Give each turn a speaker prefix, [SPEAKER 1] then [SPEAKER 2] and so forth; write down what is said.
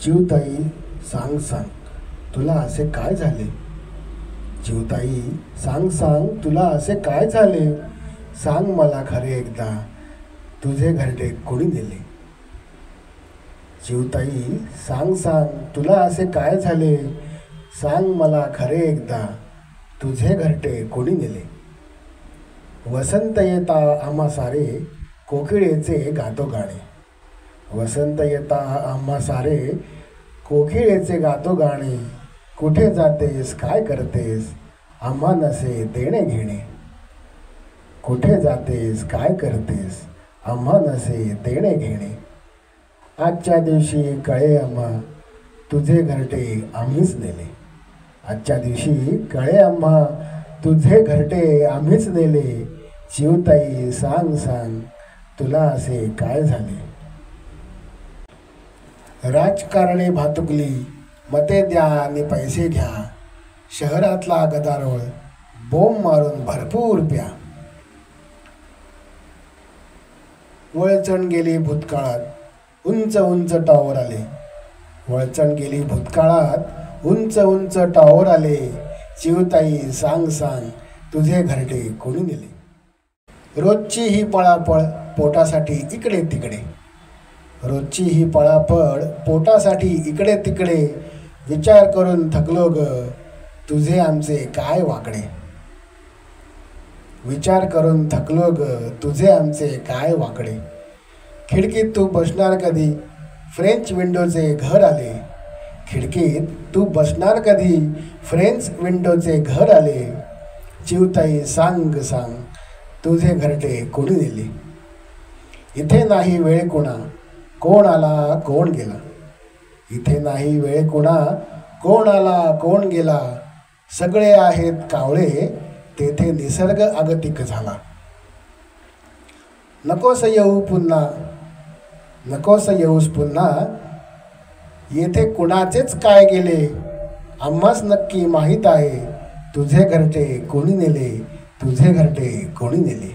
[SPEAKER 1] चिवताई सांग सांग तुला असे काय झाले? चिवताई सांग सांग तुला असे काय झाले? सांग मला खरे एकदा तुझे घरटे कोणी नेले? चिवताई सांग सांग तुला असे काय झाले? सांग मला खरे एकदा तुझे घरटे कोणी नेले? वसंत येता आम्हा सारे कोकिळेचे गातो गाणे. वसंत येता आम्हा सारे कोकिळेचे गातो गाणे. कुठे जातेस काय करतेस आम्हा नसे देणे घेणे. कुठे जातेस काय करतेस आम्हा नसे देणे घेणे. आजच्या दिवशी कळे आम्हा तुझे घरटे आम्हीच नेले. आजच्या दिवशी कळे आम्हा तुझे घरटे आम्हीच नेले. चिवताई सांग सांग तुला असे काय झाले? राजकारणे भातुकली मते द्या आणि पैसे घ्या. शहरातला गदारोळ बोंब मारून भरपूर प्या. वळचण गेली भूतकाळात उंच उंच टावर आले. वळचण गेली भूतकाळात उंच उंच टावर आले. चिवताई सांग सांग तुझे घरटे कोणी नेले? रोजची ही पळापळ पोटासाठी इकडे तिकडे. रोजची ही पळापळ पोटासाठी इकडे तिकडे. विचार करून थकलो ग तुझे आमचे काय वाकडे. विचार करून थकलो ग तुझे आमचे काय वाकडे. खिडकीत तू बसणार कधी फ्रेंच विंडोचे घर आले. खिडकीत तू बसणार कधी फ्रेंच विंडोचे घर आले. चिवताई सांग सांग तुझे घरटे कोणी नेले? इथे नाही वेळ कुणा कोण आला कोण गेला. इथे नाही वेळ कुणा कोण आला कोण गेला. सगळे आहेत कावळे तेथे निसर्ग आगतिक झाला. नकोस येऊ पुन्हा नकोस येऊस पुन्हा. येथे कुणाचेच काय गेले आम्हास नक्की माहीत आहे. तुझे घरटे कोणी नेले तुझे घरटे कोणी नेले.